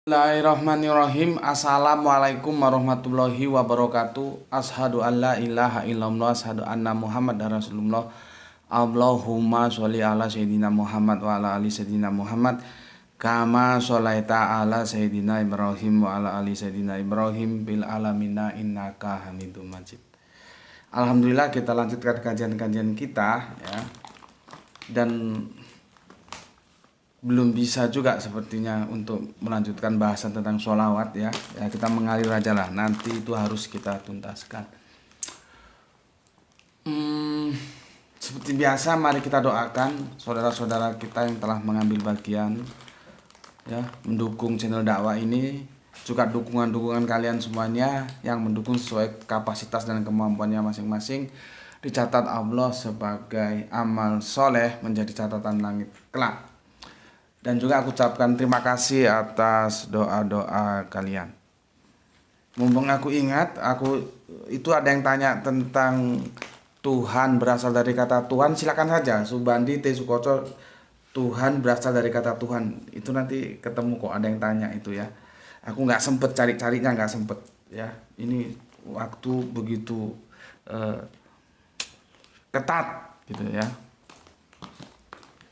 Bismillahirrahmanirrahim. Assalamualaikum warahmatullahi wabarakatuh. Ashadu an la ilaha illallah, ashadu anna Muhammad Rasulullah. Allahumma sholli ala sayyidina Muhammad wa ala ali sayyidina Muhammad kama sholaita ala sayyidina Ibrahim wa ala ali sayyidina Ibrahim bil alamina innaka hamidum majid. Alhamdulillah, kita lanjutkan kajian-kajian kita ya. Dan belum bisa juga sepertinya untuk melanjutkan bahasan tentang sholawat ya. Ya, kita mengalir aja lah, nanti itu harus kita tuntaskan. Seperti biasa, mari kita doakan saudara-saudara kita yang telah mengambil bagian ya, mendukung channel dakwah ini. Juga dukungan-dukungan kalian semuanya yang mendukung sesuai kapasitas dan kemampuannya masing-masing dicatat Allah sebagai amal soleh menjadi catatan langit kelak. Dan juga aku ucapkan terima kasih atas doa-doa kalian. Mumpung aku ingat, itu ada yang tanya tentang Tuhan berasal dari kata Tuhan. Silakan saja, Subandi T. Sukoco, Tuhan berasal dari kata Tuhan. Itu nanti ketemu kok, ada yang tanya itu ya. Aku nggak sempet cari-carinya, nggak sempet ya. Ini waktu begitu ketat gitu ya.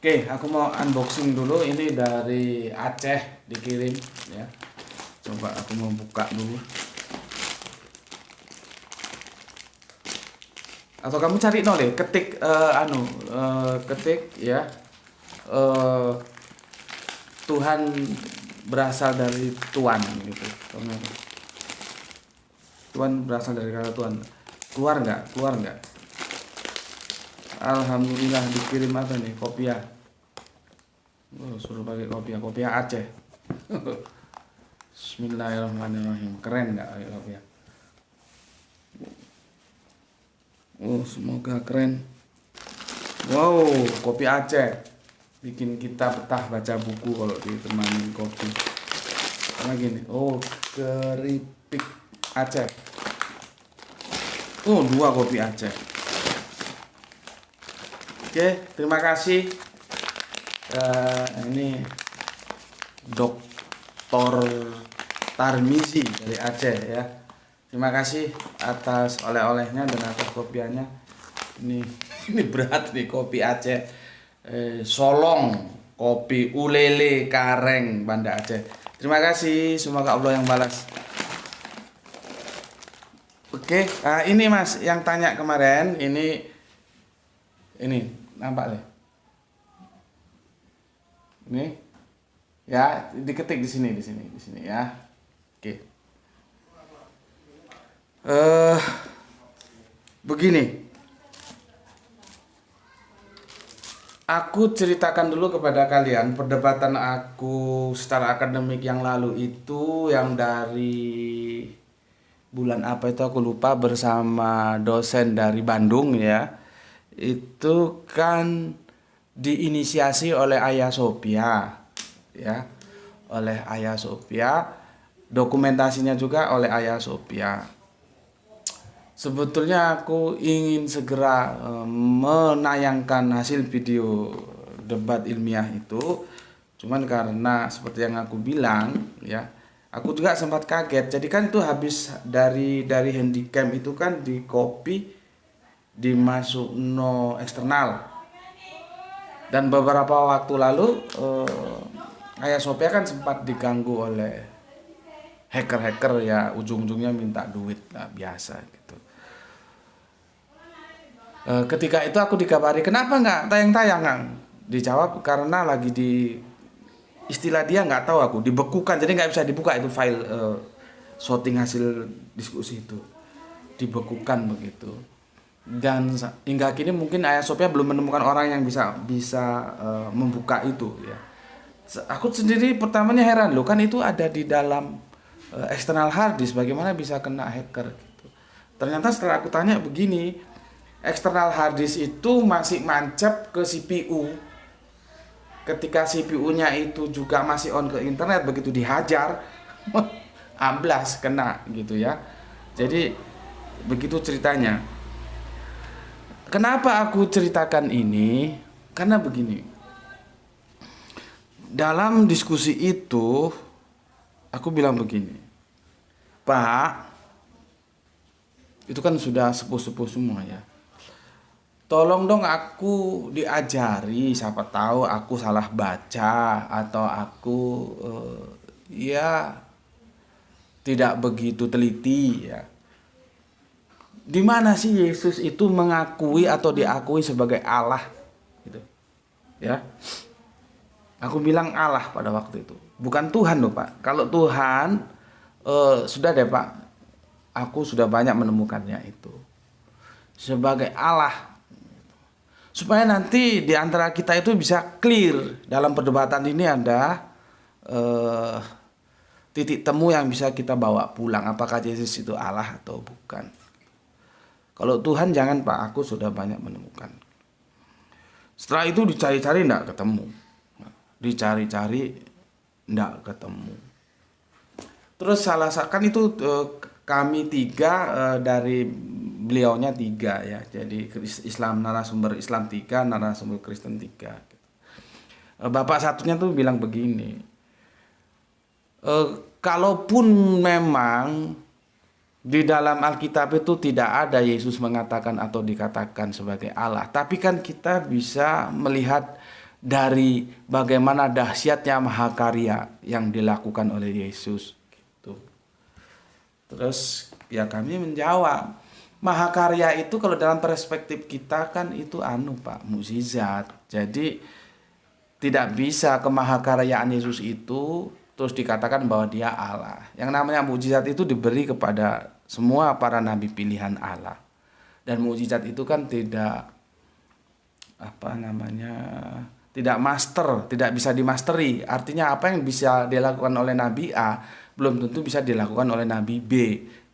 Oke, aku mau unboxing dulu. Ini dari Aceh dikirim ya. Coba aku mau buka dulu. Atau kamu cari deh, ketik ketik ya. Tuhan berasal dari Tuhan gitu. Tuhan berasal dari kata Tuhan. Keluar nggak? Keluar nggak? Alhamdulillah dikirim apa nih? Kopiah. Suruh pakai kopiah Aceh. Bismillahirrahmanirrahim. Keren nggak pakai kopiah? Semoga keren. Wow, kopi Aceh. Bikin kita betah baca buku kalau ditemani kopi. Apa lagi nih? Keripik Aceh. 2 kopi Aceh. Oke, terima kasih. Ini Dr. Tarmizi dari Aceh ya. Terima kasih atas oleh-olehnya dan atas kopiannya. Ini berat nih, kopi Aceh. Solong, kopi Ulele Kareng Banda Aceh. Terima kasih, semoga Allah yang balas. Oke, ini Mas yang tanya kemarin, ini nampak deh. Ini ya, diketik di sini ya. Oke. Begini. Aku ceritakan dulu kepada kalian perdebatan aku secara akademik yang lalu itu, yang dari bulan apa itu aku lupa, bersama dosen dari Bandung ya. Itu kan diinisiasi oleh Ayah Sophia ya, oleh Ayah Sophia, dokumentasinya juga oleh Ayah Sophia. Sebetulnya aku ingin segera menayangkan hasil video debat ilmiah itu, cuman karena seperti yang aku bilang ya, aku juga sempat kaget. Jadi kan itu habis dari handycam itu kan di copy, dimasuk no eksternal. Dan beberapa waktu lalu Ayah Sophia kan sempat diganggu oleh hacker ya, ujung-ujungnya minta duit lah, biasa gitu. Ketika itu aku dikabari, kenapa nggak tayang-tayangan? Dijawab karena lagi istilah dia nggak tahu aku, dibekukan, jadi nggak bisa dibuka itu file shooting hasil diskusi itu, dibekukan begitu. Dan hingga kini mungkin Ayah Sophia belum menemukan orang yang bisa membuka itu ya. Aku sendiri pertamanya heran loh, kan itu ada di dalam eksternal hard disk, bagaimana bisa kena hacker gitu. Ternyata setelah aku tanya begini, eksternal hard disk itu masih mancap ke CPU. Ketika CPU-nya itu juga masih on ke internet, begitu dihajar amblas, kena gitu ya. Jadi begitu ceritanya. Kenapa aku ceritakan ini? Karena begini. Dalam diskusi itu Aku bilang begini, Pak, itu kan sudah sepuh-sepuh semua ya. Tolong dong aku diajari, siapa tahu aku salah baca atau aku ya tidak begitu teliti ya. Di mana sih Yesus itu mengakui atau diakui sebagai Allah gitu. Ya. Aku bilang Allah pada waktu itu. Bukan Tuhan loh, Pak. Kalau Tuhan sudah deh, Pak. Aku sudah banyak menemukannya itu. Sebagai Allah. Supaya nanti di antara kita itu bisa clear dalam perdebatan ini ada titik temu yang bisa kita bawa pulang. Apakah Yesus itu Allah atau bukan. Kalau Tuhan jangan, Pak, aku sudah banyak menemukan. Setelah itu dicari-cari enggak ketemu. Dicari-cari enggak ketemu. Terus salah kan itu kami tiga dari beliaunya tiga ya. Jadi Islam narasumber Islam tiga, narasumber Kristen tiga. Bapak satunya tuh bilang begini. Kalaupun memang di dalam Alkitab itu tidak ada Yesus mengatakan atau dikatakan sebagai Allah. Tapi kan kita bisa melihat dari bagaimana dahsyatnya mahakarya yang dilakukan oleh Yesus. Gitu. Terus ya kami menjawab, mahakarya itu kalau dalam perspektif kita kan itu Pak, mukjizat. Jadi tidak bisa kemahakaryaan Yesus itu terus dikatakan bahwa dia Allah. Yang namanya mukjizat itu diberi kepada semua para nabi pilihan Allah. Dan mukjizat itu kan tidak tidak master, tidak bisa dimasteri. Artinya apa yang bisa dilakukan oleh nabi A belum tentu bisa dilakukan oleh nabi B.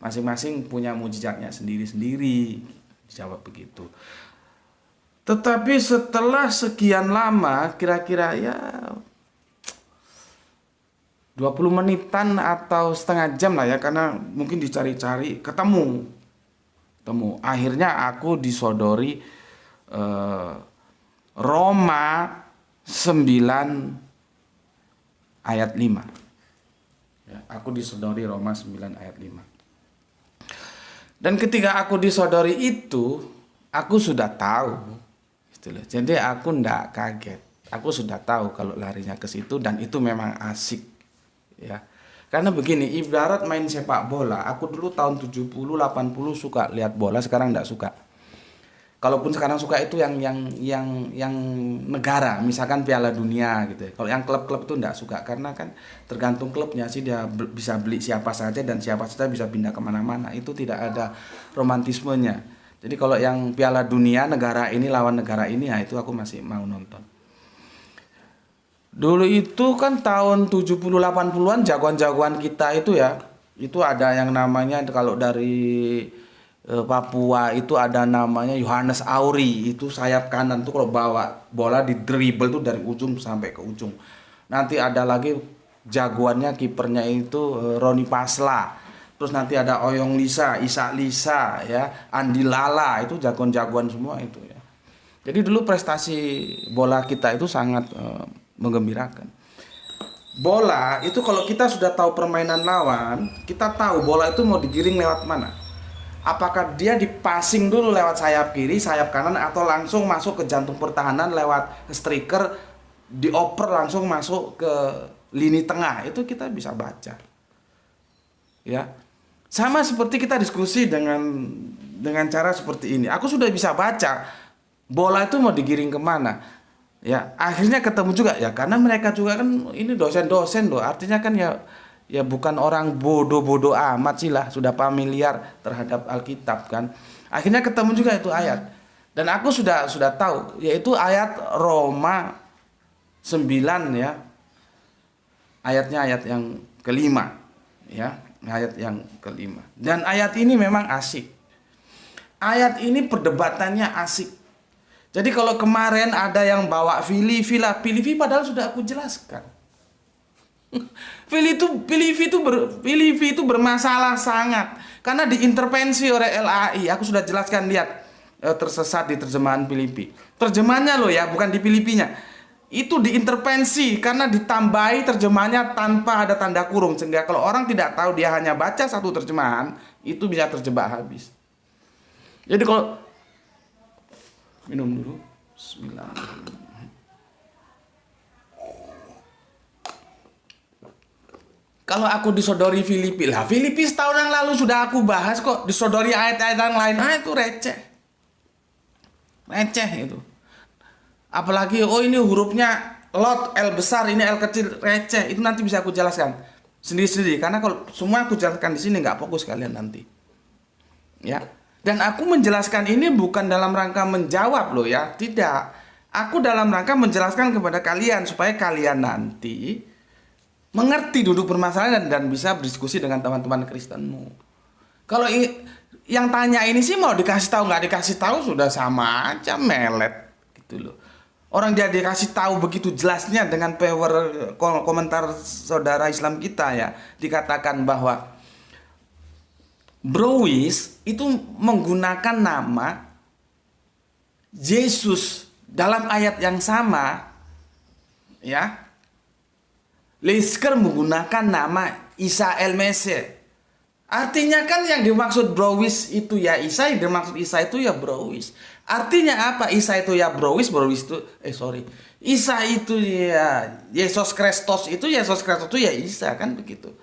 Masing-masing punya mukjizatnya sendiri-sendiri. Dijawab begitu. Tetapi setelah sekian lama, kira-kira ya 20 menitan atau setengah jam lah ya, karena mungkin dicari-cari ketemu. Akhirnya aku disodori Roma 9 ayat 5. Ya, aku disodori Roma 9 ayat 5. Dan ketika aku disodori itu, aku sudah tahu. Gitu loh. Jadi aku ndak kaget. Aku sudah tahu kalau larinya ke situ dan itu memang asik. Ya. Karena begini, ibarat main sepak bola, aku dulu tahun 70 80 suka lihat bola, sekarang enggak suka. Kalaupun sekarang suka itu yang negara, misalkan Piala Dunia gitu. Kalau yang klub-klub itu enggak suka karena kan tergantung klubnya sih, dia bisa beli siapa saja dan siapa saja bisa pindah kemana-mana. Itu tidak ada romantismenya. Jadi kalau yang Piala Dunia negara ini lawan negara ini, ya itu aku masih mau nonton. Dulu itu kan tahun 70-80an jagoan-jagoan kita itu ya. Itu ada yang namanya kalau dari Papua itu ada namanya Yohanes Auri. Itu sayap kanan tuh kalau bawa bola di dribble tuh dari ujung sampai ke ujung. Nanti ada lagi jagoannya kipernya itu Roni Pasla. Terus nanti ada Oyong Lisa, Isa Lisa ya, Andi Lala, itu jagoan-jagoan semua itu ya. Jadi dulu prestasi bola kita itu sangat menggembirakan. Bola itu kalau kita sudah tahu permainan lawan, kita tahu bola itu mau digiring lewat mana. Apakah dia dipassing dulu lewat sayap kiri, sayap kanan, atau langsung masuk ke jantung pertahanan lewat striker, dioper langsung masuk ke lini tengah. Itu kita bisa baca. Ya. Sama seperti kita diskusi dengan cara seperti ini. Aku sudah bisa baca bola itu mau digiring kemana. Ya, akhirnya ketemu juga ya, karena mereka juga kan ini dosen-dosen loh. Artinya kan ya bukan orang bodoh-bodoh amat sih lah, sudah familiar terhadap Alkitab kan. Akhirnya ketemu juga itu ayat. Dan aku sudah tahu yaitu ayat Roma 9 ya. Ayatnya ayat yang kelima ya, ayat yang kelima. Dan ayat ini memang asik. Ayat ini perdebatannya asik. Jadi kalau kemarin ada yang bawa Filipi padahal sudah aku jelaskan. Filipi itu bermasalah sangat karena diintervensi oleh LAI. Aku sudah jelaskan, lihat tersesat di terjemahan Filipi. Terjemahannya loh ya, bukan di Filipinya. itu diintervensi karena ditambahi terjemahannya tanpa ada tanda kurung, sehingga kalau orang tidak tahu dia hanya baca satu terjemahan, itu bisa terjebak habis. Jadi kalau minum dulu, bismillah. Kalau aku disodori Filipi, lah Filipi setahun yang lalu sudah aku bahas kok, disodori ayat-ayat yang lain, itu receh. Receh itu. Apalagi ini hurufnya lot L besar, ini L kecil, receh. Itu nanti bisa aku jelaskan sendiri-sendiri, karena kalau semua aku jelaskan di sini nggak fokus kalian nanti. Ya. Dan aku menjelaskan ini bukan dalam rangka menjawab loh ya, tidak. Aku dalam rangka menjelaskan kepada kalian supaya kalian nanti mengerti duduk permasalahan dan bisa berdiskusi dengan teman-teman Kristenmu. Kalau yang tanya ini sih mau dikasih tahu nggak dikasih tahu sudah sama aja, melet gitu loh. Orang dia dikasih tahu begitu jelasnya dengan power komentar saudara Islam kita ya, dikatakan bahwa Browis itu menggunakan nama Yesus dalam ayat yang sama ya. Lesker menggunakan nama Isa el-Mesih. Artinya kan yang dimaksud Browis itu ya Isa, yang dimaksud Isa itu ya Browis. Artinya apa? Isa itu ya Browis, Browis itu Isa itu ya Yesus Kristus, itu Yesus Kristus itu ya Isa, kan begitu.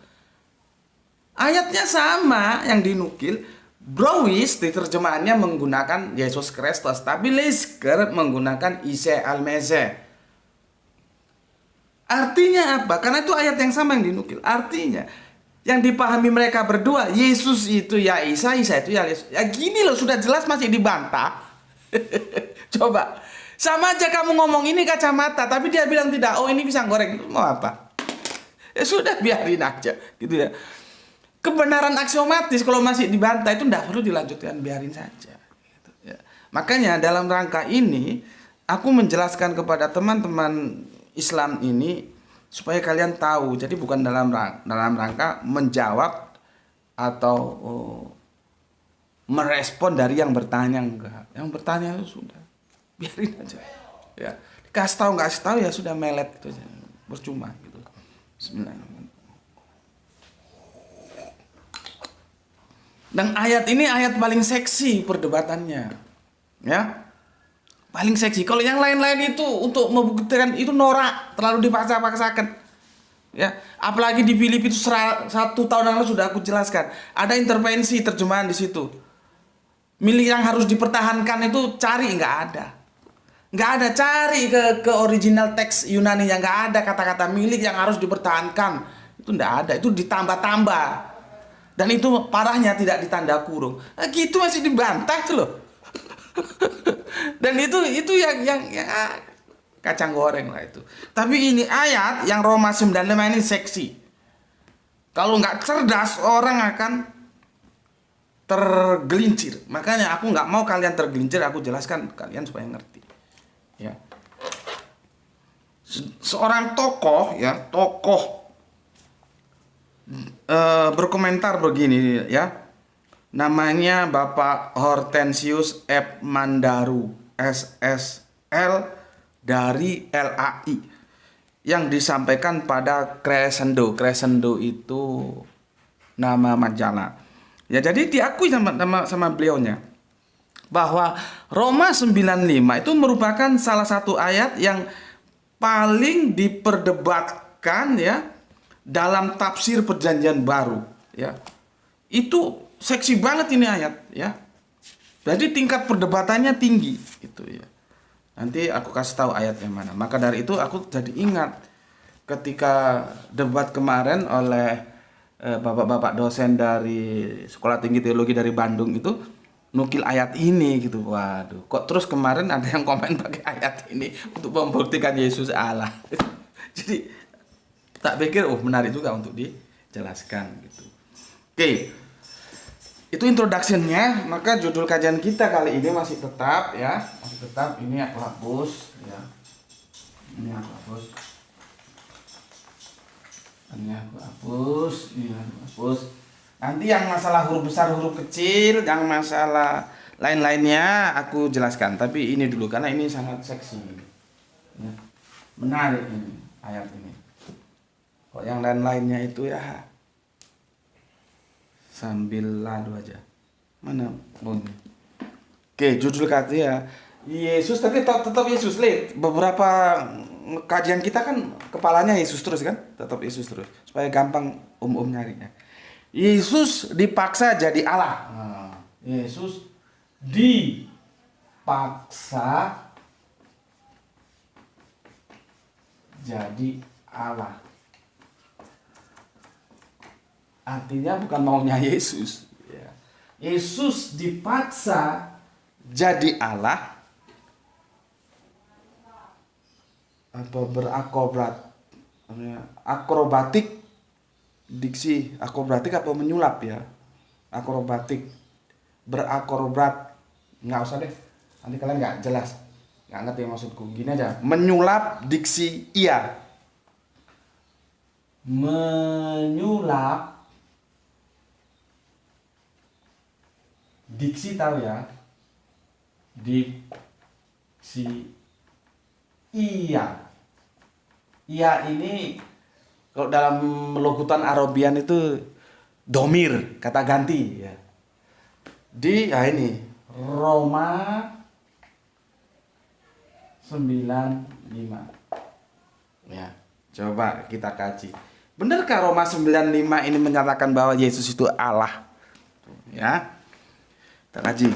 Ayatnya sama yang dinukil. Browis di terjemahannya menggunakan Yesus Kristus, tapi Lesker menggunakan Isa el-Mesih. Artinya apa? Karena itu ayat yang sama yang dinukil. Artinya yang dipahami mereka berdua, Yesus itu ya Isa, Isa itu ya Yesus. Ya gini loh, sudah jelas masih dibantah. Coba. Sama aja kamu ngomong ini kacamata, tapi dia bilang tidak. Oh ini pisang goreng. Mau apa? Ya sudah, biarin aja gitu ya. Kebenaran aksiomatis kalau masih dibantah itu tidak perlu dilanjutkan, biarin saja gitu, ya. Makanya dalam rangka ini aku menjelaskan kepada teman-teman Islam ini supaya kalian tahu. Jadi bukan dalam rangka menjawab atau merespon dari yang bertanya, enggak. Yang bertanya itu sudah biarin aja. Ya, dikasih tahu nggak kasih tahu ya sudah, melet gitu aja. Percuma gitu. Bismillahirrahmanirrahim. Dan ayat ini ayat paling seksi perdebatannya. Ya. Paling seksi. Kalau yang lain-lain itu untuk membuktikan itu norak, terlalu dipaksa-paksakan. Ya, apalagi di Filipi itu 1 tahun yang lalu sudah aku jelaskan. Ada intervensi terjemahan di situ. Milik yang harus dipertahankan itu cari, nggak ada. Nggak ada, cari ke original teks Yunani yang nggak ada kata-kata milik yang harus dipertahankan. Itu nggak ada, itu ditambah-tambah. Dan itu parahnya tidak ditanda kurung. Nah, gitu masih dibantah tuh loh. Dan itu yang kacang goreng lah itu. Tapi ini ayat yang Roma 95 ini seksi. Kalau nggak cerdas orang akan tergelincir. Makanya aku nggak mau kalian tergelincir, aku jelaskan kalian supaya ngerti. Ya. Seorang tokoh berkomentar begini ya. Namanya Bapak Hortensius F. Mandaru SSL dari LAI, yang disampaikan pada Crescendo. Crescendo itu nama majalah. Ya, jadi diakui sama beliaunya bahwa Roma 95 itu merupakan salah satu ayat yang paling diperdebatkan ya dalam tafsir Perjanjian Baru ya. Itu seksi banget ini ayat ya. Jadi tingkat perdebatannya tinggi gitu ya. Nanti aku kasih tahu ayatnya mana. Maka dari itu aku jadi ingat ketika debat kemarin oleh bapak-bapak dosen dari Sekolah Tinggi Teologi dari Bandung itu nukil ayat ini gitu. Waduh, kok terus kemarin ada yang komen pakai ayat ini untuk membuktikan Yesus Allah. Jadi tak pikir menarik juga untuk dijelaskan gitu. Oke. Itu introduction-nya. Maka judul kajian kita kali ini masih tetap ya, masih tetap. Ini aku hapus ya. Ini aku hapus. Ini aku hapus. Ini aku hapus. Nanti yang masalah huruf besar, huruf kecil, yang masalah lain-lainnya aku jelaskan. Tapi ini dulu karena ini sangat seksi. Ya. Menarik ini ayat ini. Kok yang lain-lainnya itu ya sambil lalu aja. Mana bunyi? Oke, judul katanya Yesus, tapi tetap Yesus. Lihat beberapa kajian kita kan kepalanya Yesus terus kan, tetap Yesus terus supaya gampang nyarinya. Yesus dipaksa jadi Allah. Nah, Yesus dipaksa jadi Allah. Artinya bukan maunya Yesus. Ya. Yesus dipaksa jadi Allah atau akrobatik, diksi akrobatik atau menyulap ya, berakrobat, nggak usah deh, nanti kalian nggak jelas, nggak ngerti maksudku. Gini aja, menyulap diksi ia, menyulap diksi, tahu ya, diksi iya. Iya ini kalau dalam logutan Arabian itu domir, kata ganti ya. Ini Roma 95. Ya, coba kita kaji. Benarkah Roma 95 ini menyatakan bahwa Yesus itu Allah? Ya. Kita kaji.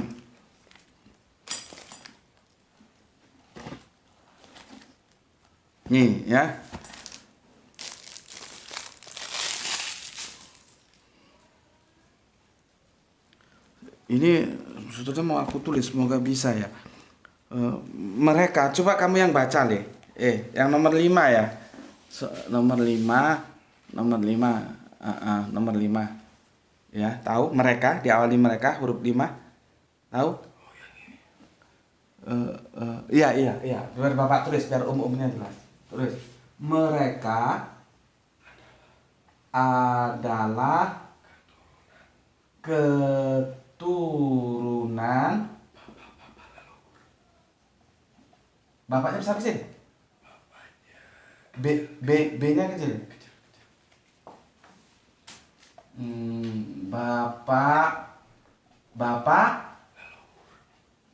Nih ya. Ini sebetulnya mau aku tulis, semoga bisa ya. Mereka, coba kamu yang baca deh. Yang nomor 5 ya. Nomor 5. Ya, tahu mereka, diawali mereka huruf 5. Tahu? Iya. Biar Bapak tulis biar umumnya jelas. Tulis. Mereka adalah keturunan. Bapaknya besar kecil? B-nya kecil. Bapak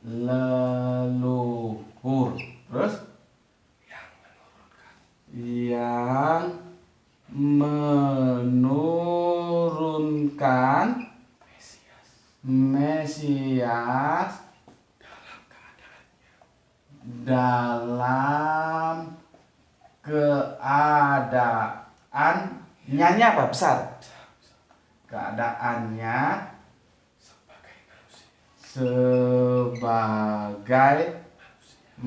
leluhur. Terus? Yang menurunkan Mesias dalam keadaannya apa? Besar. Keadaannya sebagai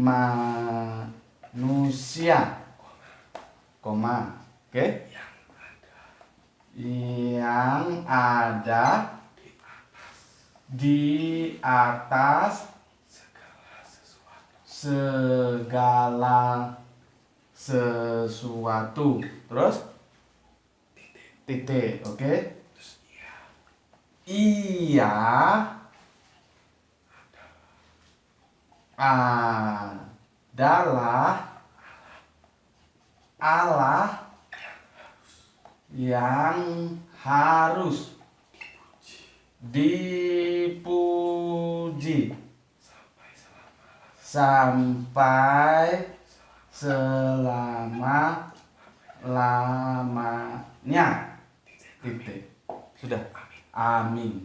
manusia, oke? Yang ada di atas segala sesuatu. Terus titik, oke? Ia adalah Allah yang harus dipuji sampai selama-lamanya. Titik. Sudah. Amin.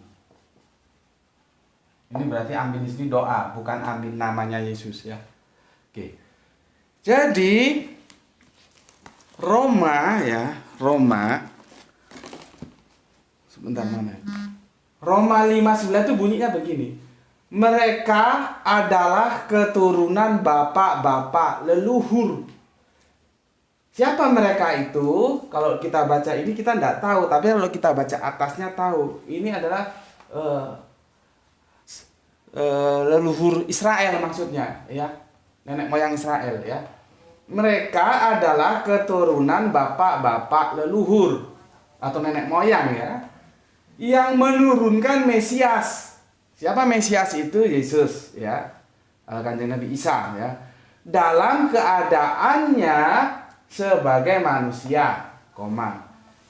Ini berarti amin di sini doa, bukan amin namanya Yesus ya. Oke. Jadi Roma sebentar mana? Roma 59 itu bunyinya begini. Mereka adalah keturunan bapak-bapak leluhur. Siapa mereka itu? Kalau kita baca ini kita tidak tahu, tapi kalau kita baca atasnya tahu. Ini adalah leluhur Israel maksudnya, ya. Nenek moyang Israel ya. Mereka adalah keturunan bapak-bapak leluhur atau nenek moyang ya, yang menurunkan Mesias. Siapa Mesias itu? Yesus ya, Kanjeng Nabi Isa ya. dalam keadaannya sebagai manusia,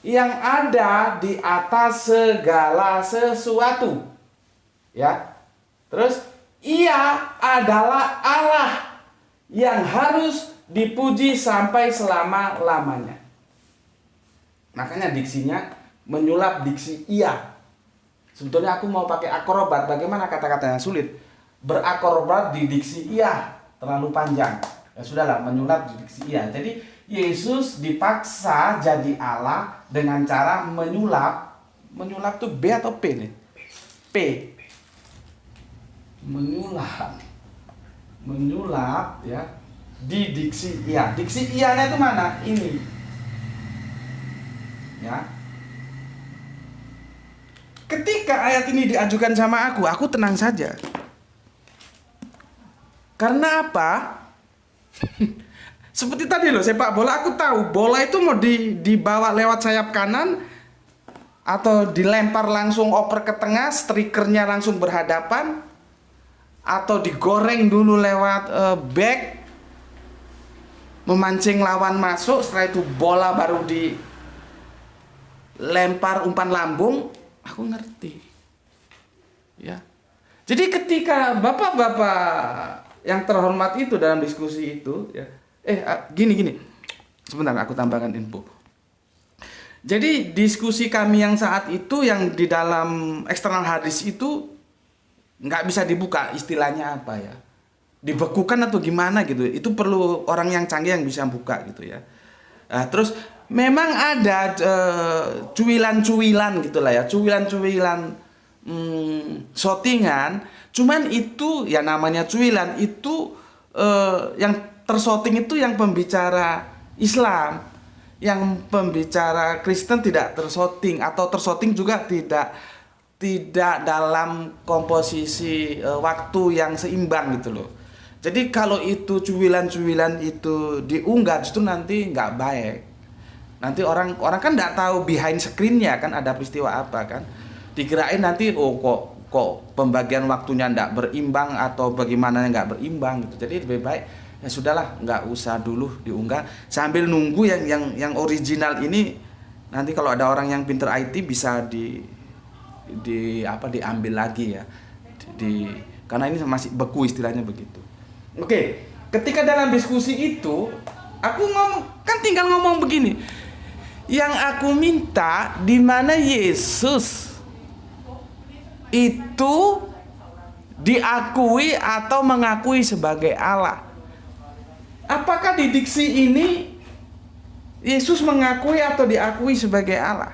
yang ada di atas segala sesuatu. Ya. Terus ia adalah Allah yang harus dipuji sampai selama-lamanya. Makanya diksinya menyulap diksi ia. Sebetulnya aku mau pakai akrobat, bagaimana kata-katanya sulit. Berakrobat di diksi ia terlalu panjang. Ya sudahlah, menyulap di diksi ia. Jadi Yesus dipaksa jadi Allah dengan cara menyulap. Menyulap tuh B atau P nih? P. Menyulap ya di diksi ia. Diksi ia-nya itu mana? Ini. Ya. Ketika ayat ini diajukan sama aku tenang saja. Karena apa? Seperti tadi loh, sepak bola aku tahu bola itu mau dibawa lewat sayap kanan atau dilempar langsung oper ke tengah, strikernya langsung berhadapan, atau digoreng dulu lewat back, memancing lawan masuk, setelah itu bola baru dilempar umpan lambung. Aku ngerti. Ya. Jadi ketika bapak-bapak yang terhormat itu dalam diskusi itu, ya, gini. Sebentar, aku tambahkan info. Jadi diskusi kami yang saat itu yang di dalam eksternal hadis itu nggak bisa dibuka, istilahnya apa ya? Dibekukan atau gimana gitu. Itu perlu orang yang canggih yang bisa buka gitu ya. Terus memang ada cuilan-cuilan gitulah ya, cuilan-cuilan shottingan. Cuman itu ya namanya cuilan itu yang tershotting itu yang pembicara Islam, yang pembicara Kristen tidak tershotting, atau tershotting juga tidak dalam komposisi waktu yang seimbang gitu loh. Jadi kalau itu cuilan-cuilan itu diunggah justru nanti nggak baik. Nanti orang kan nggak tahu behind screen-nya kan ada peristiwa apa kan. Dikirain nanti kok pembagian waktunya nggak berimbang atau bagaimana nggak berimbang gitu. Jadi lebih baik ya sudahlah, nggak usah dulu diunggah sambil nunggu yang original ini. Nanti kalau ada orang yang pinter IT bisa diambil lagi ya. Karena ini masih beku istilahnya begitu. Oke, ketika dalam diskusi itu aku tinggal ngomong begini. Yang aku minta di mana Yesus itu diakui atau mengakui sebagai Allah. Apakah di diksi ini Yesus mengakui atau diakui sebagai Allah?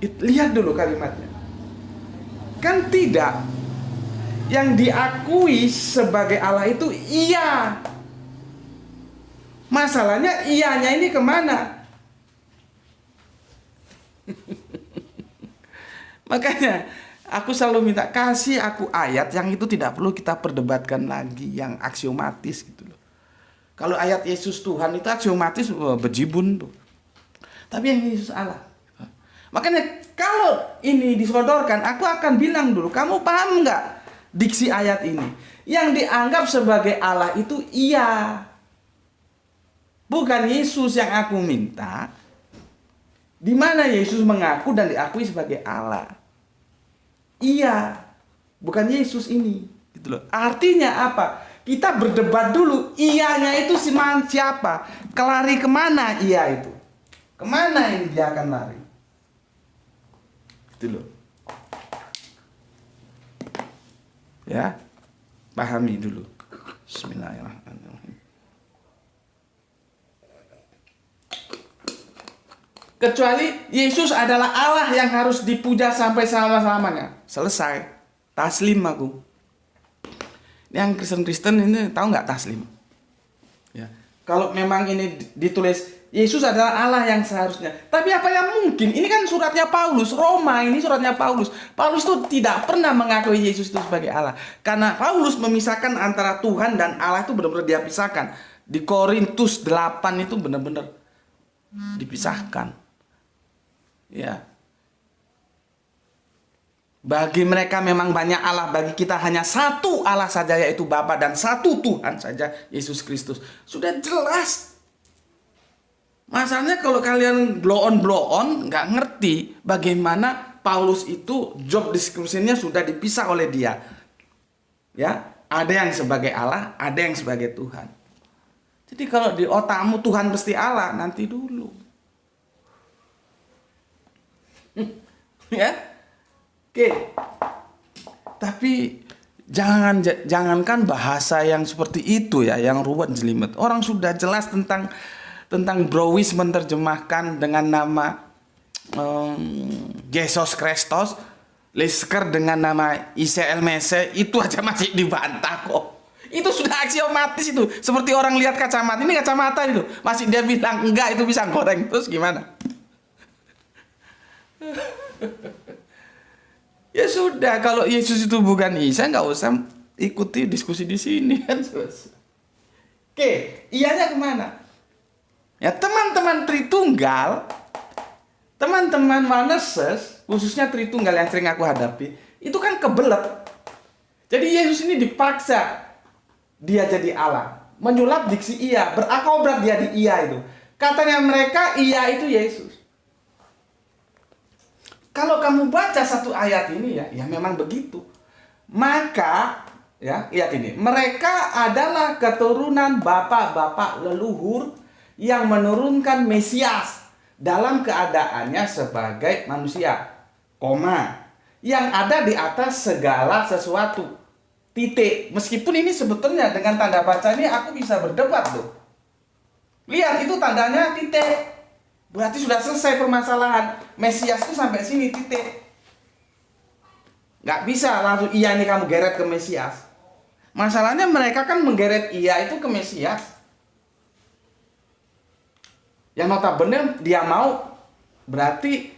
Lihat dulu kalimatnya. Kan tidak. Yang diakui sebagai Allah itu iya. Masalahnya iyanya ini kemana? Makanya aku selalu minta kasih aku ayat yang itu tidak perlu kita perdebatkan lagi, yang aksiomatis gitu loh. Kalau ayat Yesus Tuhan itu aksiomatis bejibun tuh. Tapi yang Yesus Allah. Makanya kalau ini disodorkan, aku akan bilang dulu, kamu paham nggak diksi ayat ini? Yang dianggap sebagai Allah itu iya. Bukan Yesus yang aku minta. Di mana Yesus mengaku dan diakui sebagai Allah. Iya. Bukan Yesus ini. Gitu loh. Artinya apa? Kita berdebat dulu. Iyanya itu siapa? Kelari kemana iya itu? Kemana ini dia akan lari? Gitu loh. Ya. Pahami dulu. Bismillahirrahmanirrahim. Kecuali Yesus adalah Allah yang harus dipuja sampai selama-lamanya. Selesai. Taslim aku. Yang Kristen-Kristen ini tahu nggak taslim? Ya. Kalau memang ini ditulis Yesus adalah Allah yang seharusnya. Tapi apa yang mungkin? Ini kan suratnya Paulus. Roma ini suratnya Paulus. Paulus itu tidak pernah mengakui Yesus itu sebagai Allah. Karena Paulus memisahkan antara Tuhan dan Allah itu benar-benar dia pisahkan. Di Korintus 8 itu benar-benar dipisahkan. Ya. Bagi mereka memang banyak Allah, bagi kita hanya satu Allah saja, yaitu Bapa, dan satu Tuhan saja, Yesus Kristus. Sudah jelas. Masalahnya kalau kalian blow on, nggak ngerti bagaimana Paulus itu job description-nya sudah dipisah oleh dia. Ya, ada yang sebagai Allah, ada yang sebagai Tuhan. Jadi kalau di otakmu Tuhan pasti Allah, nanti dulu. Ya. Oke, tapi jangankan bahasa yang seperti itu ya, yang ruwet jelimet. Orang sudah jelas tentang Browis menerjemahkan dengan nama Yesus Kristus, Lisker dengan nama Isa El Mese, itu aja masih dibantah kok. Itu sudah aksiomatis itu. Seperti orang lihat kacamata, ini kacamata itu, masih dia bilang enggak, itu bisa goreng. Terus gimana? Ya sudah, kalau Yesus itu bukan Isa, nggak usah ikuti diskusi di sini kan. Oke, iyanya kemana? Ya teman-teman Tritunggal, teman-teman Maneses, khususnya Tritunggal yang sering aku hadapi, itu kan kebelet. Jadi Yesus ini dipaksa dia jadi Allah, menyulap diksi iya, berakobrat dia di iya itu. Katanya mereka iya itu Yesus. Kalau kamu baca satu ayat ini ya memang begitu. Maka ya, lihat ini, mereka adalah keturunan bapak-bapak leluhur yang menurunkan Mesias dalam keadaannya sebagai manusia, yang ada di atas segala sesuatu. Titik. Meskipun ini sebetulnya dengan tanda baca ini aku bisa berdebat loh. Lihat itu tandanya titik. Berarti sudah selesai permasalahan. Mesias itu sampai sini, titik. Nggak bisa langsung iya ini kamu geret ke Mesias. Masalahnya mereka kan menggeret iya itu ke Mesias. Yang notabene dia mau, berarti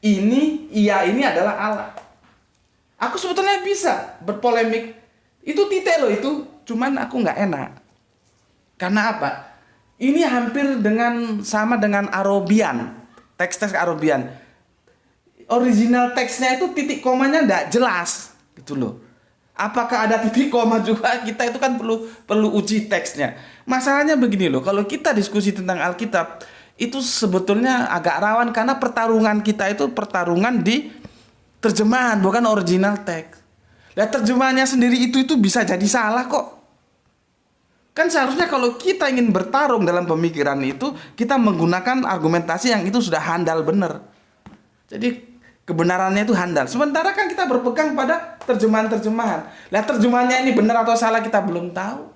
iya ini adalah Allah. Aku sebetulnya bisa berpolemik. Itu titik loh itu. Cuman aku nggak enak. Karena apa? Ini hampir sama dengan Arabian, teks-teks Arabian. Original teksnya itu titik komanya tidak jelas, gitu loh. Apakah ada titik koma juga? Kita itu kan perlu uji teksnya. Masalahnya begini loh, kalau kita diskusi tentang Alkitab, itu sebetulnya agak rawan karena pertarungan kita itu pertarungan di terjemahan, bukan original teks. Nah, terjemahannya sendiri itu bisa jadi salah kok. Kan seharusnya kalau kita ingin bertarung dalam pemikiran itu, kita menggunakan argumentasi yang itu sudah handal benar. Jadi kebenarannya itu handal. Sementara kan kita berpegang pada terjemahan-terjemahan. Nah, terjemahannya ini benar atau salah kita belum tahu.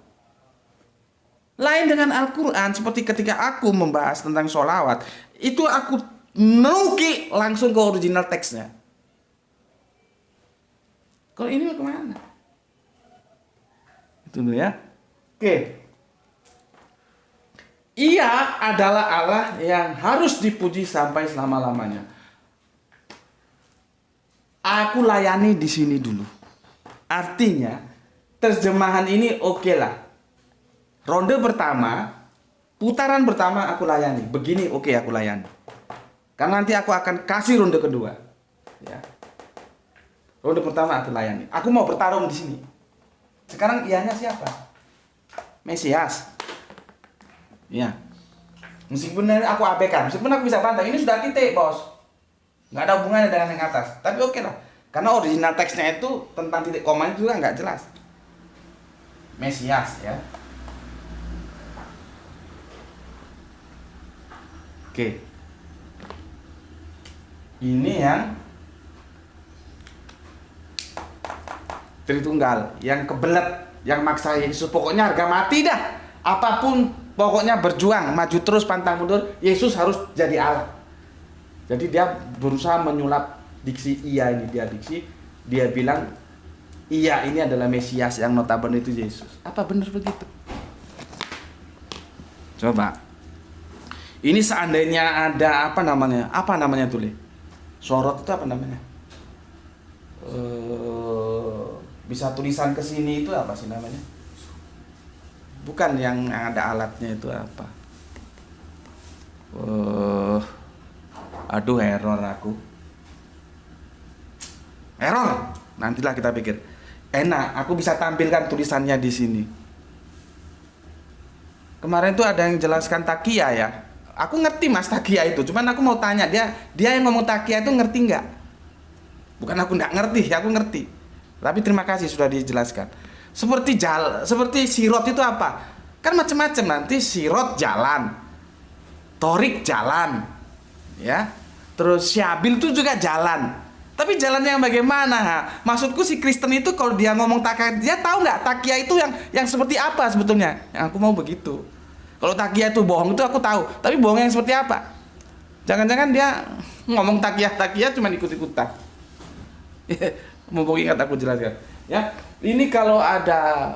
Lain dengan Al-Quran, seperti ketika aku membahas tentang sholawat, itu aku nuki langsung ke original teksnya. Kalau ini mau kemana? Itu dulu ya. Oke. Ia adalah Allah yang harus dipuji sampai selama-lamanya. Aku layani di sini dulu. Artinya, terjemahan ini oke lah. Ronde pertama, putaran pertama aku layani. Begini oke aku layani. Karena nanti aku akan kasih ronde kedua. Ya. Ronde pertama aku layani. Aku mau bertarung di sini. Sekarang ianya siapa? Mesias. Ya. Meskipun aku abaikan, meskipun aku bisa bantah, ini sudah titik, bos. Nggak ada hubungannya dengan yang atas. Tapi oke lah. Karena original teksnya itu tentang titik koma itu juga nggak jelas. Mesias ya. Oke. Ini yang Tritunggal, yang kebelet, yang maksa Yesus, pokoknya harga mati dah. Apapun, pokoknya berjuang, maju terus pantang mundur, Yesus harus jadi Allah. Jadi dia berusaha menyulap diksi iya ini, dia bilang iya ini adalah Mesias yang notabene itu Yesus. Apa benar begitu? Coba. Ini seandainya ada apa namanya tuh, sorot itu apa namanya? Bisa tulisan ke sini itu apa sih namanya? Bukan yang ada alatnya itu apa? Aduh error aku. Error. Nantilah kita pikir, enak, aku bisa tampilkan tulisannya di sini. Kemarin tuh ada yang jelaskan takia ya. Aku ngerti mas takia itu, cuman aku mau tanya dia yang ngomong takia itu ngerti nggak? Bukan aku nggak ngerti, aku ngerti. Tapi terima kasih sudah dijelaskan. Seperti sirot itu apa? Kan macam-macam, nanti sirot jalan, torik jalan, ya. Terus syabil itu juga jalan. Tapi jalannya yang bagaimana? Maksudku si Kristen itu kalau dia ngomong takia, dia tahu nggak takia itu yang seperti apa sebetulnya? Yang aku mau begitu. Kalau takia itu bohong itu aku tahu, tapi bohong yang seperti apa? Jangan-jangan dia ngomong takia cuma ikut-ikutan. Mumpung ingat aku jelaskan. Ya, ini kalau ada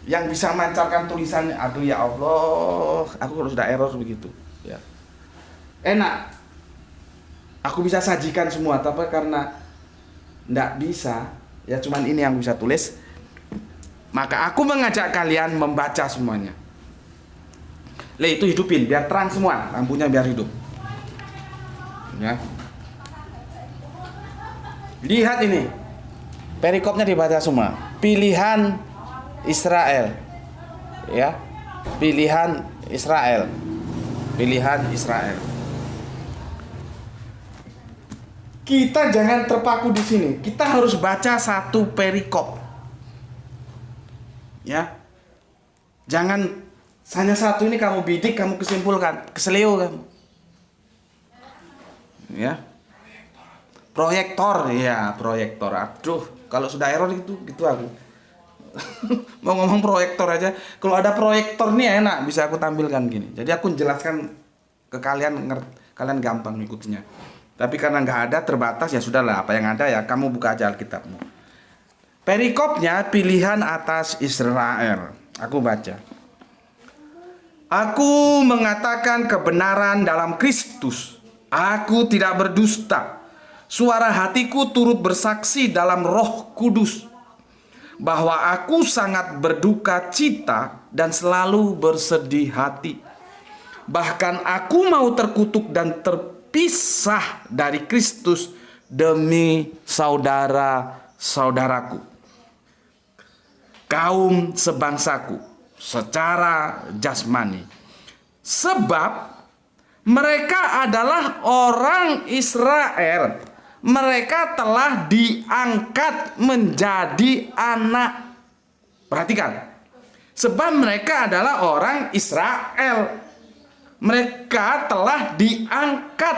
yang bisa mancarkan tulisannya, aduh ya Allah, aku kalau sudah error begitu. Ya. Enak. Aku bisa sajikan semua, tapi karena nggak bisa, ya cuman ini yang bisa tulis. Maka aku mengajak kalian membaca semuanya. Itu hidupin, biar terang semua, lampunya biar hidup. Ya. Lihat ini, perikopnya dibaca semua. Pilihan Israel, ya, pilihan Israel, pilihan Israel. Kita jangan terpaku di sini. Kita harus baca satu perikop. Ya. Jangan hanya satu ini kamu bidik, kamu kesimpulkan, keseleo kamu. Ya. Proyektor, ya, proyektor. Aduh, kalau sudah error gitu aku. Mau ngomong proyektor aja. Kalau ada proyektor nih enak, bisa aku tampilkan gini. Jadi aku jelaskan ke kalian, kalian gampang ngikutnya. Tapi karena nggak ada, terbatas, ya sudahlah, apa yang ada ya kamu buka aja Alkitabmu. Perikopnya pilihan atas Israel. Aku baca. Aku mengatakan kebenaran dalam Kristus. Aku tidak berdusta. Suara hatiku turut bersaksi dalam Roh Kudus bahwa aku sangat berduka cita dan selalu bersedih hati. Bahkan aku mau terkutuk dan terpisah dari Kristus demi saudara-saudaraku, kaum sebangsaku secara jasmani. Sebab mereka adalah orang Israel. Mereka telah diangkat menjadi anak. Perhatikan. Sebab mereka adalah orang Israel. Mereka telah diangkat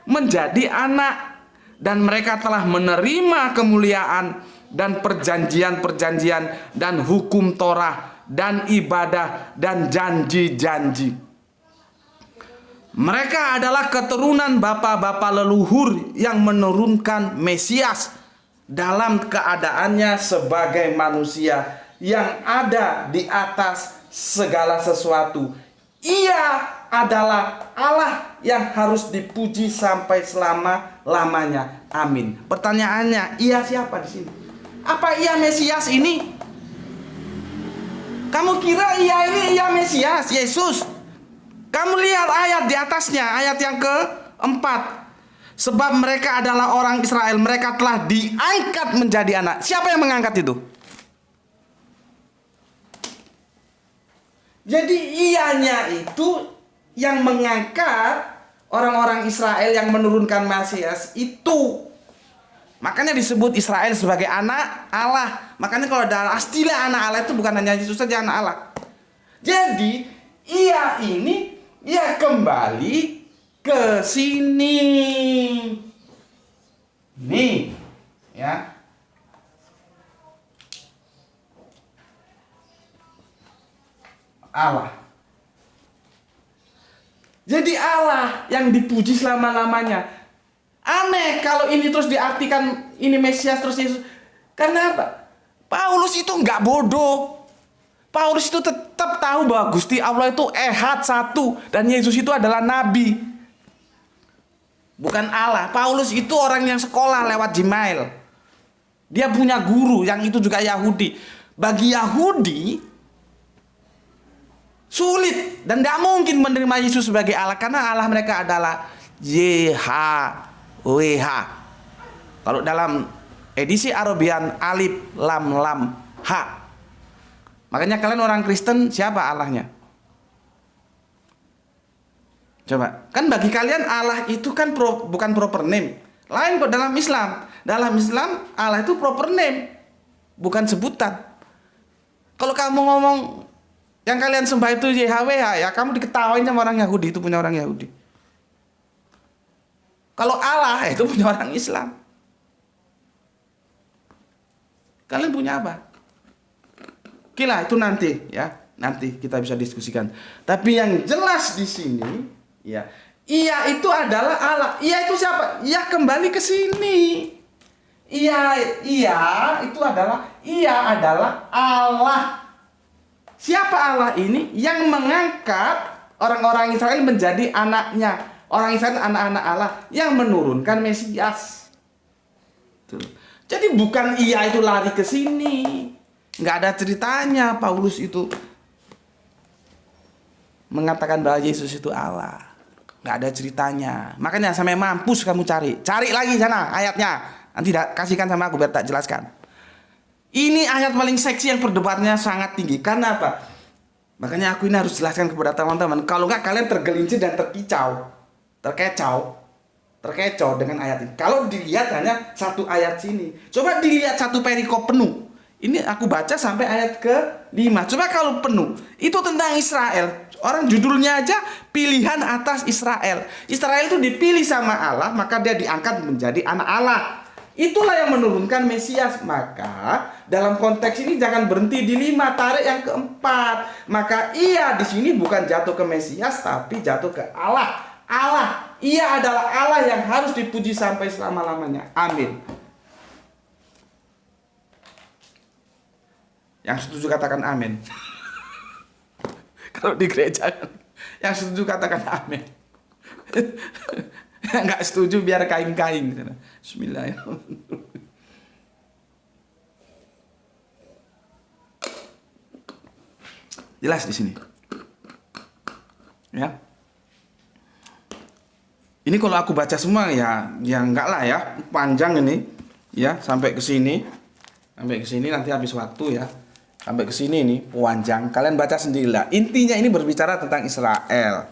menjadi anak. Dan mereka telah menerima kemuliaan dan perjanjian-perjanjian dan hukum Torah dan ibadah dan janji-janji. Mereka adalah keturunan bapa-bapa leluhur yang menurunkan Mesias dalam keadaannya sebagai manusia yang ada di atas segala sesuatu. Ia adalah Allah yang harus dipuji sampai selama-lamanya. Amin. Pertanyaannya, ia siapa di sini? Apa ia Mesias ini? Kamu kira ia Mesias, Yesus? Kamu lihat ayat di atasnya, ayat yang keempat. Sebab mereka adalah orang Israel, mereka telah diangkat menjadi anak. Siapa yang mengangkat itu? Jadi ianya itu yang mengangkat orang-orang Israel yang menurunkan Mesias itu. Makanya disebut Israel sebagai anak Allah. Makanya kalau ada istilah anak Allah itu bukan hanya Yesus saja anak Allah. Jadi ia ini kembali ke sini. Nih, ya. Allah. Jadi Allah yang dipuji selama-lamanya. Aneh kalau ini terus diartikan ini Mesias terus Yesus. Karena apa? Paulus itu nggak bodoh. Paulus itu tetap tahu bahwa Gusti Allah itu Ehad satu dan Yesus itu adalah nabi, bukan Allah. Paulus itu orang yang sekolah lewat Gmail. Dia punya guru yang itu juga Yahudi. Bagi Yahudi sulit dan gak mungkin menerima Yesus sebagai Allah karena Allah mereka adalah YHWH. Kalau dalam edisi Arabian alif lam lam ha. Makanya kalian orang Kristen siapa Allahnya? Coba, kan bagi kalian Allah itu kan bukan proper name. Lain kok dalam Islam. Dalam Islam Allah itu proper name, bukan sebutan. Kalau kamu ngomong yang kalian sembah itu YHWH, ya kamu diketawain sama orang Yahudi, itu punya orang Yahudi. Kalau Allah itu punya orang Islam. Kalian punya apa? Kira itu nanti ya, nanti kita bisa diskusikan. Tapi yang jelas di sini ya, Ia itu adalah Allah. Ia itu siapa? Ia kembali ke sini. Ia itu adalah Allah. Siapa Allah ini? Yang mengangkat orang-orang Israel menjadi anaknya. Orang Israel anak-anak Allah yang menurunkan Mesias. Tuh. Jadi bukan Ia itu lari ke sini. Nggak ada ceritanya Paulus itu mengatakan bahwa Yesus itu Allah. Nggak ada ceritanya. Makanya sampai mampus kamu cari lagi sana ayatnya. Nanti kasihkan sama aku biar tak jelaskan. Ini ayat paling seksi yang perdebatannya sangat tinggi. Karena apa? Makanya aku ini harus jelaskan kepada teman-teman. Kalau nggak kalian tergelincir dan terkecoh dengan ayat ini. Kalau dilihat hanya satu ayat sini. Coba dilihat satu perikop penuh. Ini aku baca sampai ayat ke-5. Coba kalau penuh. Itu tentang Israel. Orang judulnya aja pilihan atas Israel. Israel itu dipilih sama Allah, maka dia diangkat menjadi anak Allah. Itulah yang menurunkan Mesias. Maka dalam konteks ini jangan berhenti di 5, tarik yang keempat. Maka Ia di sini bukan jatuh ke Mesias, tapi jatuh ke Allah. Allah, Ia adalah Allah yang harus dipuji sampai selama-lamanya. Amin. Yang setuju katakan amin. Kalau di gereja yang setuju katakan amin. Yang nggak setuju biar kain-kain. Bismillahirrahmanirrahim. Jelas di sini. Ya. Ini kalau aku baca semua ya enggak lah ya, panjang ini. Ya, sampai ke sini. Sampai ke sini nanti habis waktu ya. Sampai ke sini nih, panjang. Kalian baca sendirilah. Intinya ini berbicara tentang Israel.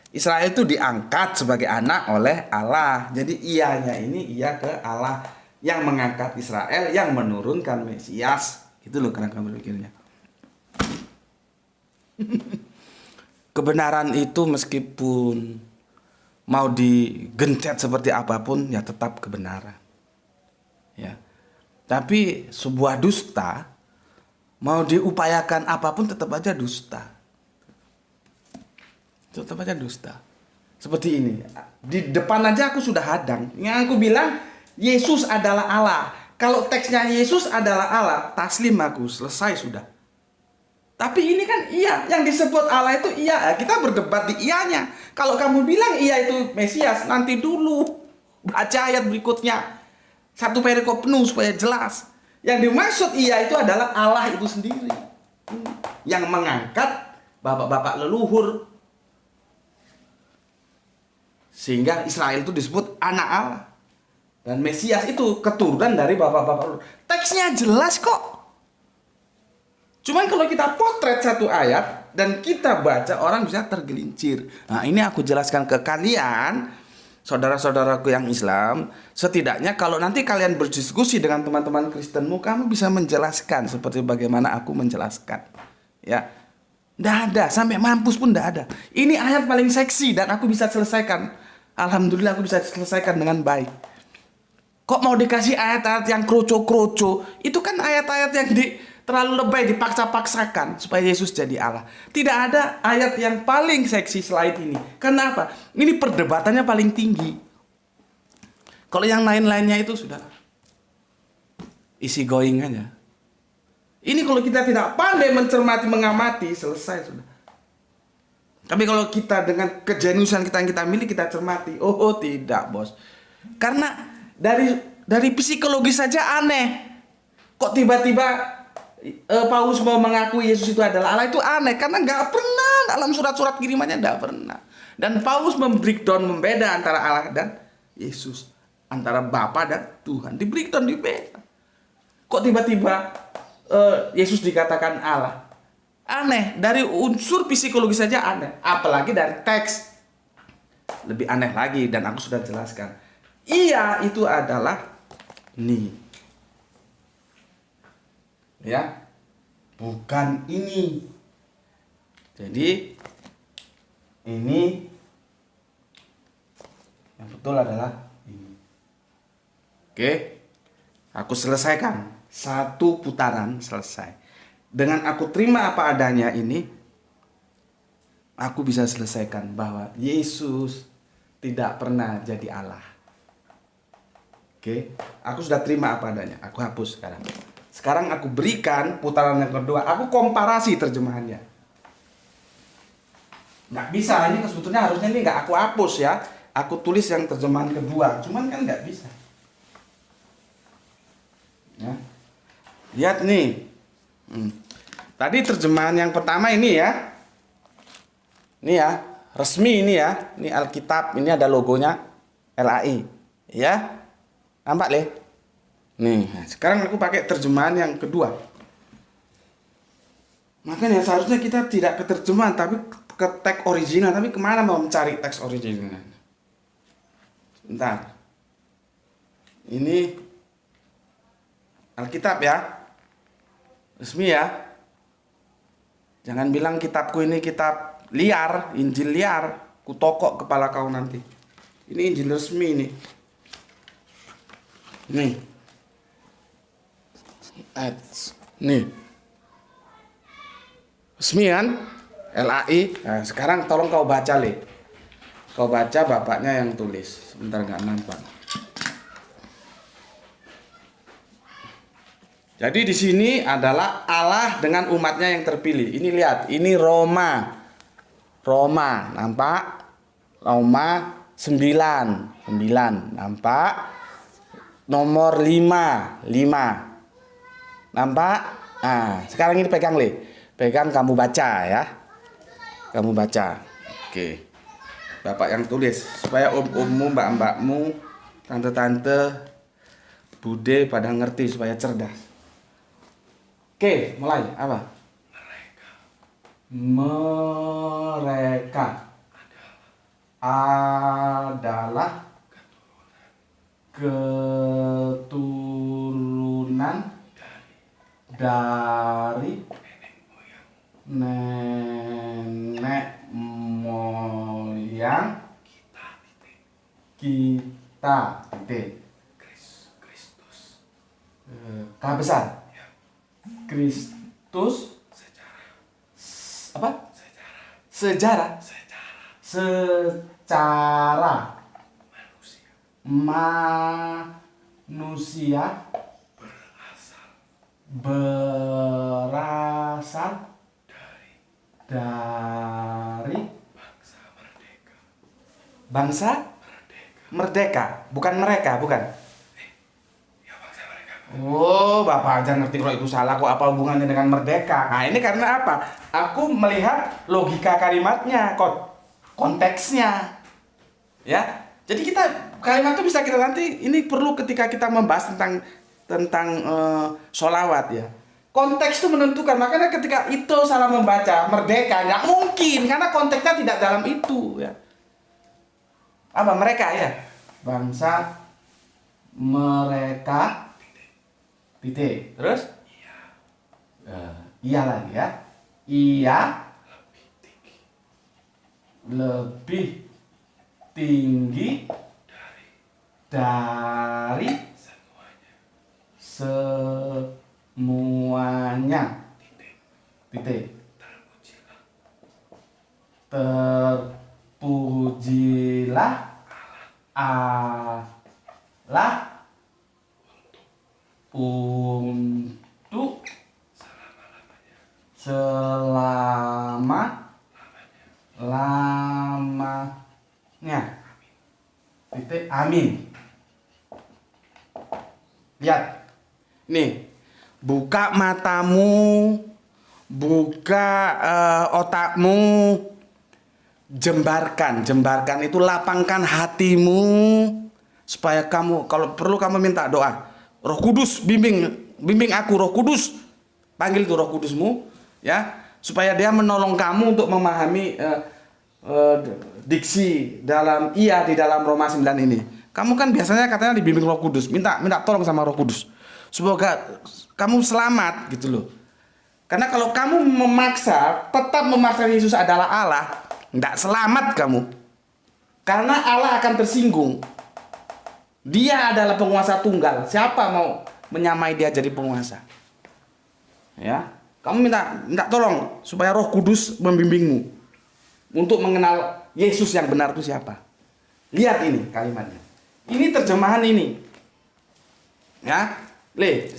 Israel itu diangkat sebagai anak oleh Allah. Jadi ianya ini ia ke Allah yang mengangkat Israel, yang menurunkan Mesias. Itu loh kerangka berpikirnya. Kebenaran itu meskipun mau digencet seperti apapun, ya tetap kebenaran. Ya. Tapi sebuah dusta mau diupayakan apapun tetap aja dusta. Tetap aja dusta. Seperti ini. Di depan aja aku sudah hadang. Yang aku bilang Yesus adalah Allah. Kalau teksnya Yesus adalah Allah, taslim aku, selesai sudah. Tapi ini kan iya, yang disebut Allah itu iya. Kita berdebat di ianya. Kalau kamu bilang iya itu Mesias, nanti dulu baca ayat berikutnya. Satu perikop penuh supaya jelas. Yang dimaksud ia itu adalah Allah itu sendiri. Yang mengangkat bapak-bapak leluhur. Sehingga Israel itu disebut anak Allah. Dan Mesias itu keturunan dari bapak-bapak leluhur. Teksnya jelas kok. Cuman kalau kita potret satu ayat dan kita baca, orang bisa tergelincir. Nah ini aku jelaskan ke kalian, saudara-saudaraku yang Islam, setidaknya kalau nanti kalian berdiskusi dengan teman-teman Kristenmu, kamu bisa menjelaskan seperti bagaimana aku menjelaskan. Ya, nggak ada, sampai mampus pun nggak ada. Ini ayat paling seksi dan aku bisa selesaikan. Alhamdulillah aku bisa selesaikan dengan baik. Kok mau dikasih ayat-ayat yang kroco-kroco? Itu kan ayat-ayat yang terlalu lebay, dipaksa-paksakan supaya Yesus jadi Allah. Tidak ada ayat yang paling seksi selain ini. Kenapa? Ini perdebatannya paling tinggi. Kalau yang lain-lainnya itu sudah isi going aja. Ini kalau kita tidak pandai mencermati, mengamati, selesai sudah. Tapi kalau kita dengan kejeniusan kita yang kita miliki, kita cermati. Oh tidak bos. Karena dari psikologis saja aneh. Kok tiba-tiba Paulus mau mengakui Yesus itu adalah Allah, itu aneh. Karena nggak pernah dalam surat-surat kirimannya, nggak pernah. Dan Paulus membreakdown, membeda antara Allah dan Yesus. antara Bapa dan Tuhan. Diberikan di beda. Kok tiba-tiba Yesus dikatakan Allah? Aneh, dari unsur psikologi saja aneh, apalagi dari teks. Lebih aneh lagi, dan aku sudah jelaskan. Ia itu adalah nih. Ya. Bukan ini. Jadi ini yang betul adalah ini. Oke. Aku selesaikan. Satu putaran selesai. Dengan aku terima apa adanya ini, aku bisa selesaikan bahwa Yesus tidak pernah jadi Allah. Oke, aku sudah terima apa adanya. Aku hapus sekarang. Sekarang aku berikan putaran yang kedua. Aku komparasi terjemahannya. Nggak bisa, ini sebetulnya harusnya ini nggak aku hapus ya. Aku tulis yang terjemahan kedua. Cuman kan nggak bisa. Ya. Lihat nih. Tadi terjemahan yang pertama ini ya. Ini ya, resmi ini ya. Ini Alkitab, ini ada logonya LAI. Ya. Nampak, Le? Nih, sekarang aku pakai terjemahan yang kedua. Makanya seharusnya kita tidak ke terjemahan tapi ke teks original. Tapi kemana mau mencari teks original? Bentar. Ini Alkitab ya. Resmi ya. Jangan bilang kitabku ini kitab liar, Injil liar. Kutokok kepala kau nanti. Ini Injil resmi ini. Nih. Nih. Resmi kan? LAI. Nah, sekarang tolong kau baca, Le. Kau baca, bapaknya yang tulis. Sebentar nggak nampak. Jadi di sini adalah Allah dengan umatnya yang terpilih. Ini lihat, ini Roma. Roma, nampak? Roma 9, nampak? Nomor 5. Nampak? Nah, sekarang ini pegang, Le. Pegang, kamu baca ya. Kamu baca. Oke. Bapak yang tulis supaya om-ommu, mbak-mbakmu, tante-tante, bude pada ngerti supaya cerdas. Oke, mulai. Apa? Mereka adalah keturunan dari nenek moyang kita. Kristus. K besar. Kristus. Apa? Sejarah. Secara manusia berasal dari bangsa merdeka, bukan mereka, bukan. Oh, Bapak aja ngerti kalau itu salah, kok apa hubungannya dengan merdeka? Nah, ini karena apa? Aku melihat logika kalimatnya, konteksnya. Ya. Jadi kalimat itu bisa kita nanti, ini perlu ketika kita membahas tentang sholawat ya. Konteks itu menentukan, makanya ketika itu salah membaca merdeka, nggak mungkin karena konteksnya tidak dalam itu ya. Apa mereka ya? Bangsa mereka. Titik. Terus? Iya lagi ya. Iya lebih tinggi dari semuanya. Titik. Terpujilah Allah untuk selama-lamanya. Titik. Amin. Lihat. Nih. Buka matamu, buka otakmu, jembarkan itu lapangkan hatimu supaya kamu, kalau perlu kamu minta doa, Roh Kudus bimbing aku, Roh Kudus panggil tuh Roh Kudusmu, ya, supaya dia menolong kamu untuk memahami diksi dalam di dalam Roma 9 ini. Kamu kan biasanya katanya dibimbing Roh Kudus, minta tolong sama Roh Kudus, semoga kamu selamat gitu loh. Karena kalau kamu tetap memaksa Yesus adalah Allah, tidak selamat kamu. Karena Allah akan tersinggung. Dia adalah penguasa tunggal. Siapa mau menyamai dia jadi penguasa? Ya, kamu minta tolong supaya Roh Kudus membimbingmu untuk mengenal Yesus yang benar itu siapa. Lihat ini kalimatnya. Ini terjemahan ini. Ya.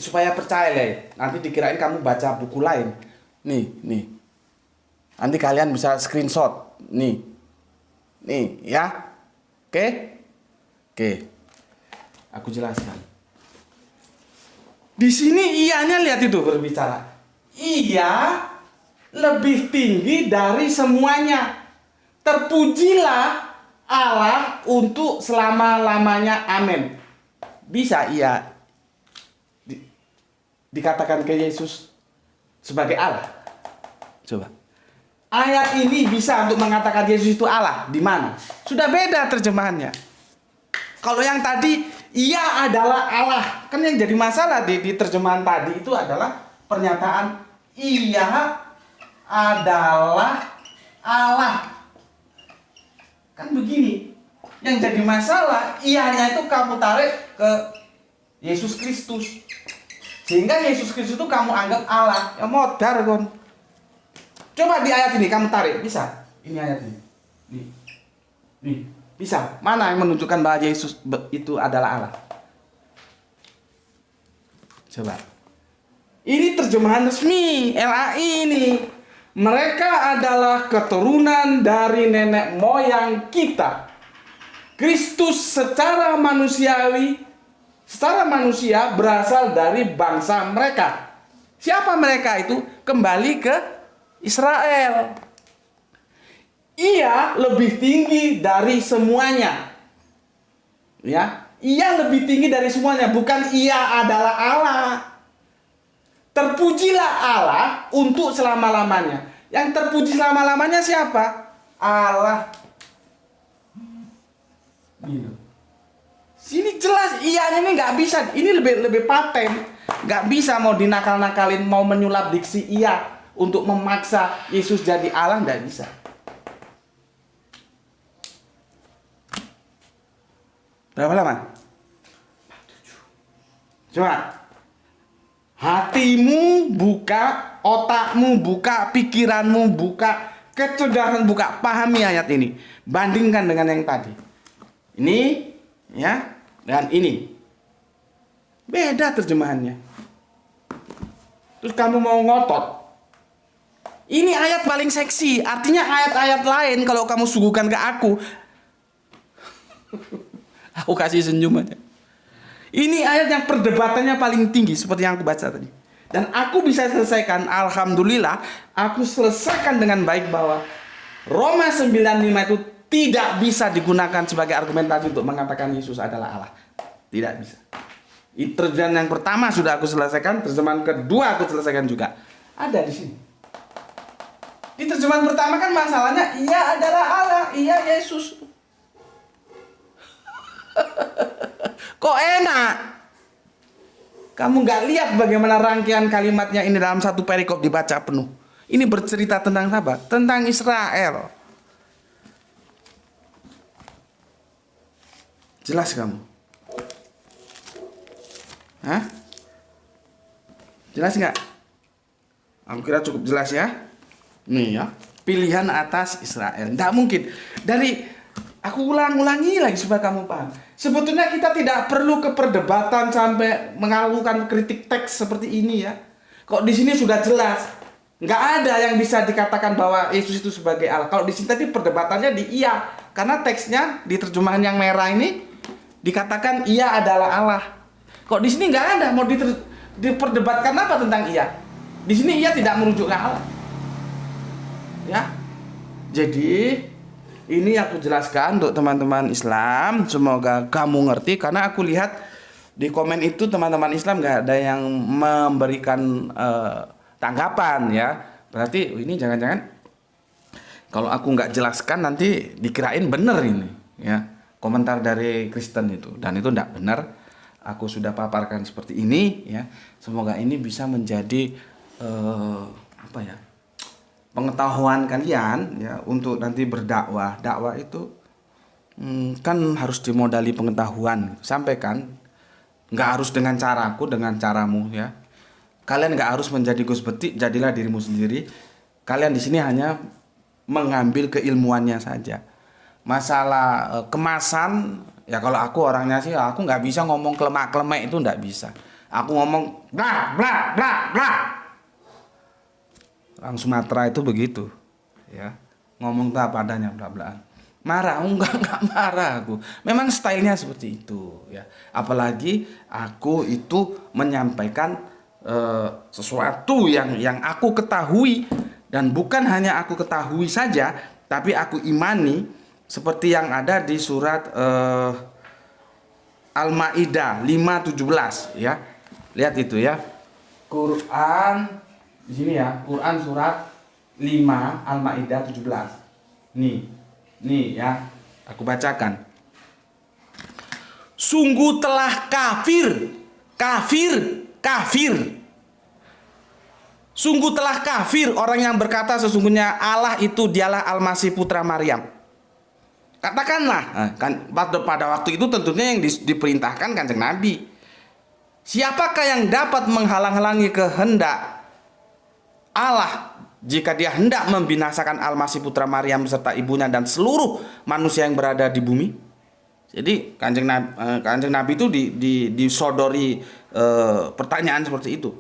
Supaya percaya nanti dikirain kamu baca buku lain. Nih. Nanti kalian bisa screenshot. Nih, ya. Oke. Aku jelaskan. Di sini ianya lihat itu berbicara. Ia lebih tinggi dari semuanya. Terpujilah Allah untuk selama-lamanya. Amin. Bisa ia dikatakan ke Yesus sebagai Allah? Coba. Ayat ini bisa untuk mengatakan Yesus itu Allah. Di mana? Sudah beda terjemahannya. Kalau yang tadi, ia adalah Allah. Kan yang jadi masalah di terjemahan tadi itu adalah pernyataan ia adalah Allah. Kan begini. Yang jadi masalah, ianya itu kamu tarik ke Yesus Kristus. Sehingga Yesus Kristus itu kamu anggap Allah. Ya modar kon. Coba di ayat ini kamu tarik, bisa? Ini ayat ini. Nih. Bisa. Mana yang menunjukkan bahwa Yesus itu adalah Allah? Coba. Ini terjemahan resmi LAI ini. Mereka adalah keturunan dari nenek moyang kita. Kristus secara manusia berasal dari bangsa mereka. Siapa mereka itu? Kembali ke Israel. Ia lebih tinggi dari semuanya. Ya, ia lebih tinggi dari semuanya, bukan ia adalah Allah. Terpujilah Allah untuk selama-lamanya. Yang terpuji selama-lamanya siapa? Allah. Gitu. Sini jelas ianya ini nggak bisa, ini lebih paten, nggak bisa mau dinakal-nakalin, mau menyulap diksi iya untuk memaksa Yesus jadi Allah, nggak bisa. Berapa lama? Coba hatimu buka, otakmu buka, pikiranmu buka, kecerdasan buka, pahami ayat ini, bandingkan dengan yang tadi. Ini ya, dan ini beda terjemahannya. Terus kamu mau ngotot, ini ayat paling seksi, artinya ayat-ayat lain kalau kamu suguhkan ke aku aku kasih senyum aja. Ini ayat yang perdebatannya paling tinggi seperti yang aku baca tadi. Dan aku bisa selesaikan, alhamdulillah, aku selesaikan dengan baik bahwa Roma 9:5 itu tidak bisa digunakan sebagai argumentasi untuk mengatakan Yesus adalah Allah. Tidak bisa. Terjemahan yang pertama sudah aku selesaikan, terjemahan kedua aku selesaikan juga. Ada di sini. Di terjemahan pertama kan masalahnya ia adalah Allah, ia Yesus. Kok enak? Kamu nggak lihat bagaimana rangkaian kalimatnya ini dalam satu perikop dibaca penuh. Ini bercerita tentang apa? Tentang Israel. Jelas kamu? Hah? Jelas nggak? Aku kira cukup jelas ya. Nih ya, pilihan atas Israel. Nggak mungkin. Aku ulangi lagi supaya kamu paham. Sebetulnya kita tidak perlu ke perdebatan sampai mengalukan kritik teks seperti ini ya. Kok di sini sudah jelas. Nggak ada yang bisa dikatakan bahwa Yesus itu sebagai Allah. Kalau di sini tadi perdebatannya di iya. Karena teksnya di terjemahan yang merah ini dikatakan ia adalah Allah. Kok di sini nggak ada mau diperdebatkan apa tentang ia? Di sini ia tidak merujuk ke Allah. Ya. Jadi Ini aku jelaskan untuk teman-teman Islam. Semoga kamu ngerti, karena aku lihat di komen itu teman-teman Islam nggak ada yang memberikan tanggapan ya. Berarti ini jangan-jangan kalau aku nggak jelaskan nanti dikirain bener ini ya, komentar dari Kristen itu, dan itu nggak benar. Aku sudah paparkan seperti ini ya. Semoga ini bisa menjadi apa ya, pengetahuan kalian ya untuk nanti berdakwah. Dakwah itu kan harus dimodali pengetahuan. Sampaikan, nggak harus dengan caraku, dengan caramu ya. Kalian nggak harus menjadi Gus Betik, jadilah dirimu sendiri. Kalian di sini hanya mengambil keilmuannya saja. Masalah kemasan ya, kalau aku orangnya sih, aku nggak bisa ngomong kelemak-kelemek, itu nggak bisa. Aku ngomong bla bla bla bla. Orang Sumatera itu begitu ya, ngomong tuh apa adanya, bla bla. Marah enggak marah aku, memang stylenya seperti itu ya. Apalagi aku itu menyampaikan sesuatu yang aku ketahui, dan bukan hanya aku ketahui saja, tapi aku imani, seperti yang ada di surat Al-Maidah 5:17 ya. Lihat itu ya, Quran di sini ya, Quran surat 5 Al-Maidah 17. Nih ya, aku bacakan. Sungguh telah kafir. Sungguh telah kafir orang yang berkata sesungguhnya Allah itu dialah Al-Masih putra Maryam. Katakanlah, kan pada waktu itu tentunya yang diperintahkan Kanjeng Nabi. Siapakah yang dapat menghalang-halangi kehendak Allah jika dia hendak membinasakan Al-Masih putra Maryam beserta ibunya dan seluruh manusia yang berada di bumi? Jadi Kanjeng Nabi itu disodori pertanyaan seperti itu.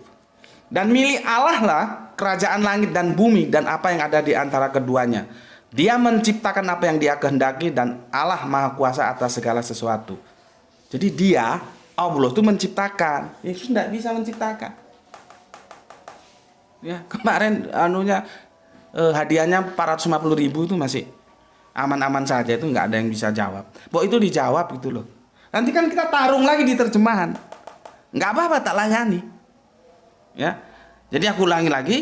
Dan milik Allah lah kerajaan langit dan bumi dan apa yang ada di antara keduanya. Dia menciptakan apa yang dia kehendaki, dan Allah maha kuasa atas segala sesuatu. Jadi dia, Allah itu menciptakan. Yesus tidak bisa menciptakan. Ya, kemarin hadiahnya 450.000 itu masih aman-aman saja, itu nggak ada yang bisa jawab. Bahwa itu dijawab gitu loh. Nanti kan kita tarung lagi di terjemahan. Nggak apa-apa, tak layani. Ya. Jadi aku ulangi lagi.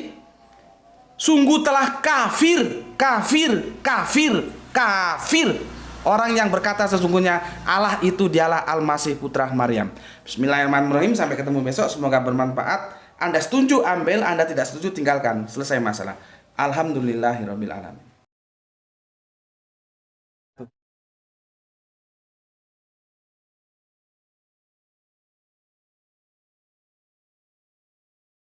Sungguh telah kafir orang yang berkata sesungguhnya Allah itu dialah Al-Masih putra Maryam. Bismillahirrahmanirrahim. Sampai ketemu besok, semoga bermanfaat. Anda setuju ambil, Anda tidak setuju tinggalkan. Selesai masalah. Alhamdulillahirabbil alamin.